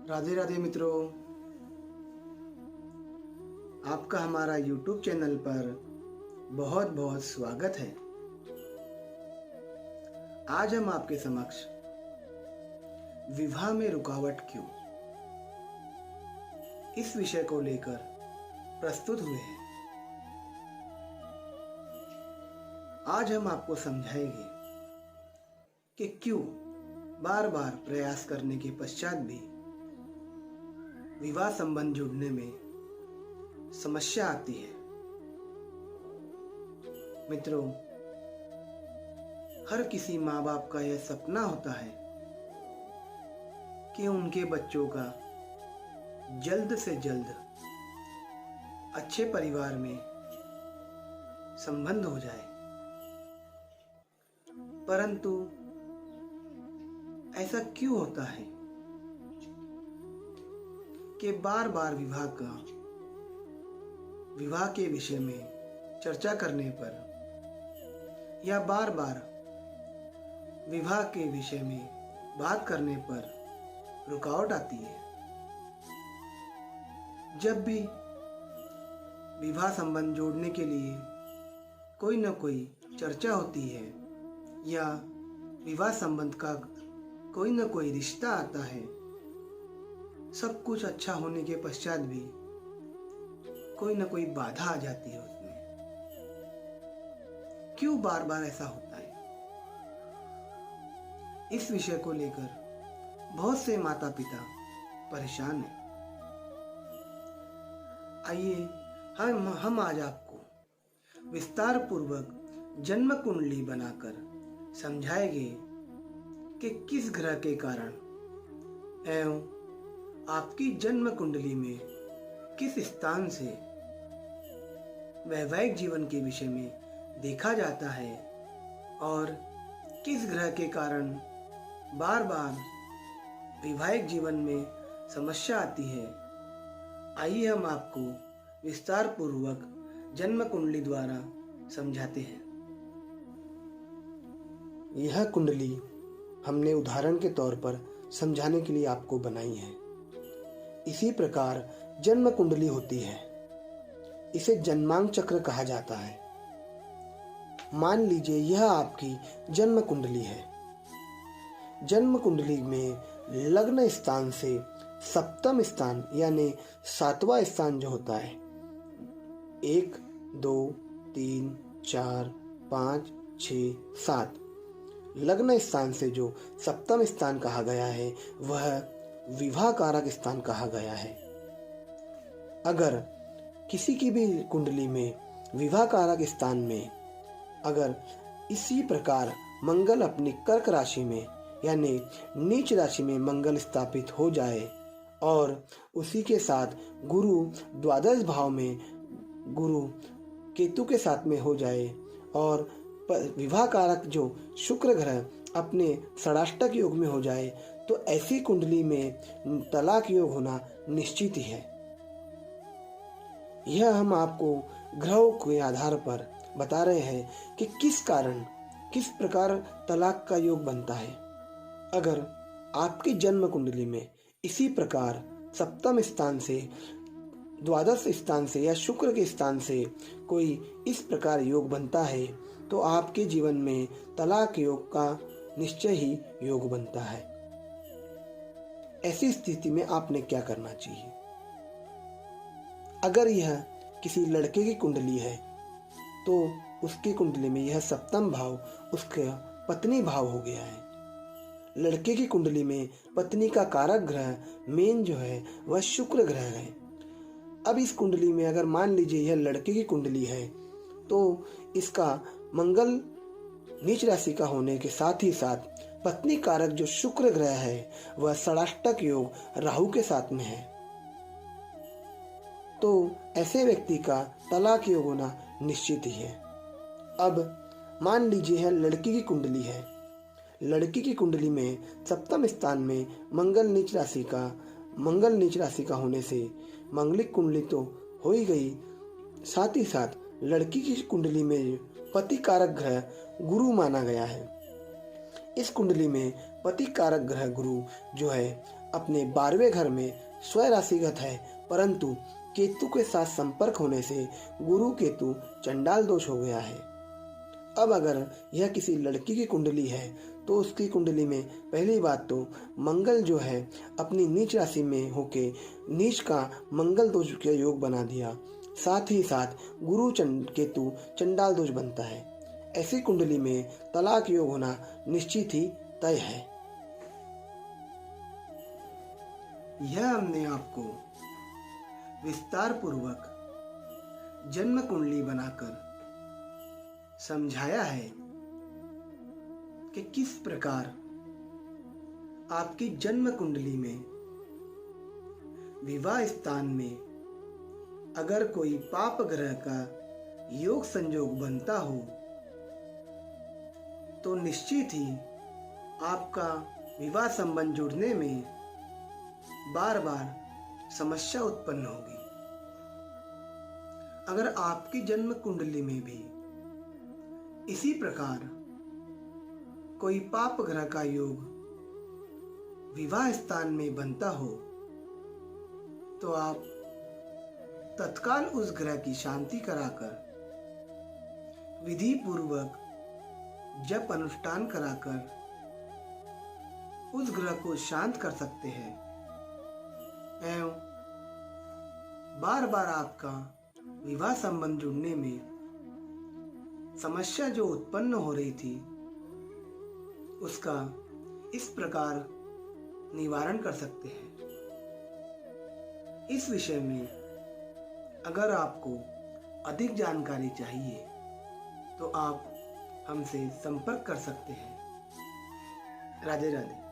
राधे राधे मित्रों, आपका हमारा YouTube चैनल पर बहुत बहुत स्वागत है। आज हम आपके समक्ष विवाह में रुकावट क्यों, इस विषय को लेकर प्रस्तुत हुए हैं। आज हम आपको समझाएंगे कि क्यों बार बार प्रयास करने के पश्चात भी विवाह संबंध जुड़ने में समस्या आती है। मित्रों, हर किसी माँ बाप का यह सपना होता है कि उनके बच्चों का जल्द से जल्द अच्छे परिवार में संबंध हो जाए, परंतु ऐसा क्यों होता है कि बार बार विवाह के विषय में चर्चा करने पर या बार बार विवाह के विषय में बात करने पर रुकावट आती है। जब भी विवाह संबंध जोड़ने के लिए कोई न कोई चर्चा होती है या विवाह संबंध का कोई न कोई रिश्ता आता है, सब कुछ अच्छा होने के पश्चात भी कोई न कोई बाधा आ जाती है उसमें। क्यों बार बार ऐसा होता है, इस विषय को लेकर बहुत से माता पिता परेशान हैं। आइए हम आज आपको विस्तार पूर्वक जन्म कुंडली बनाकर समझाएंगे कि किस ग्रह के कारण एवं आपकी जन्म कुंडली में किस स्थान से वैवाहिक जीवन के विषय में देखा जाता है और किस ग्रह के कारण बार बार वैवाहिक जीवन में समस्या आती है। आइए हम आपको विस्तार पूर्वक जन्म कुंडली द्वारा समझाते हैं। यह कुंडली हमने उदाहरण के तौर पर समझाने के लिए आपको बनाई है। इसी प्रकार जन्म कुंडली होती है, इसे जन्मांक चक्र कहा जाता है। मान लीजिए यह आपकी जन्म कुंडली है। जन्म कुंडली में लग्न स्थान से सप्तम स्थान यानी 7वां स्थान जो होता है, 1 2 3 4 5 6 7 लग्न स्थान से जो सप्तम स्थान कहा गया है वह विवाह कारक स्थान कहा गया है। अगर किसी की भी कुंडली में विवाह कारक स्थान में अगर इसी प्रकार मंगल अपनी कर्क राशि में यानी नीच राशि में मंगल स्थापित हो जाए और उसी के साथ गुरु द्वादश भाव में गुरु केतु के साथ में हो जाए और विवाह कारक जो शुक्र ग्रह अपने षडाष्टक योग में हो जाए, तो ऐसी कुंडली में तलाक योग होना निश्चित ही है। यह हम आपको ग्रहों के आधार पर बता रहे हैं कि किस कारण किस प्रकार तलाक का योग बनता है। अगर आपकी जन्म कुंडली में इसी प्रकार सप्तम स्थान से द्वादश स्थान से या शुक्र के स्थान से कोई इस प्रकार योग बनता है, तो आपके जीवन में तलाक योग का निश्चय ही योग बनता है। ऐसी स्थिति में आपने क्या करना चाहिए? अगर यह किसी लड़के की कुंडली है तो उसकी कुंडली में यह सप्तम भाव उसका पत्नी भाव हो गया है। लड़के की कुंडली में पत्नी का कारक ग्रह मेन जो है वह शुक्र ग्रह है। अब इस कुंडली में अगर मान लीजिए यह लड़के की कुंडली है तो इसका मंगल नीच राशि का होने के साथ ही साथ पत्नी कारक जो शुक्र ग्रह है वह षडाष्टक योग राहु के साथ में है, तो ऐसे व्यक्ति का तलाक योग होना निश्चित ही है। अब मान लीजिए यह लड़की की कुंडली है। लड़की की कुंडली में सप्तम स्थान में मंगल नीच राशि का होने से मंगलिक कुंडली तो हो ही गई, साथ ही साथ लड़की की कुंडली में पति कारक ग्रह गुरु माना गया है। इस कुंडली में पति कारक ग्रह गुरु जो है अपने 12वें घर में स्वयं राशिगत है, परंतु केतु के साथ संपर्क होने से गुरु केतु चंडाल दोष हो गया है। अब अगर यह किसी लड़की की कुंडली है तो उसकी कुंडली में पहली बात तो मंगल जो है अपनी नीच राशि में होके नीच का मंगल दोष का योग बना दिया, साथ ही साथ गुरु केतु चंडाल दोष बनता है। ऐसी कुंडली में तलाक योग होना निश्चित ही तय है। यह हमने आपको विस्तार पूर्वक जन्म कुंडली बनाकर समझाया है कि किस प्रकार आपकी जन्म कुंडली में विवाह स्थान में अगर कोई पाप ग्रह का योग संयोग बनता हो तो निश्चित ही आपका विवाह संबंध जुड़ने में बार बार समस्या उत्पन्न होगी। अगर आपकी जन्म कुंडली में भी इसी प्रकार कोई पाप ग्रह का योग विवाह स्थान में बनता हो तो आप तत्काल उस ग्रह की शांति कराकर विधि पूर्वक जप अनुष्ठान कराकर उस ग्रह को शांत कर सकते हैं एवं बार बार आपका विवाह संबंध जुड़ने में समस्या जो उत्पन्न हो रही थी उसका इस प्रकार निवारण कर सकते हैं। इस विषय में अगर आपको अधिक जानकारी चाहिए तो आप हमसे संपर्क कर सकते हैं। राधे राधे।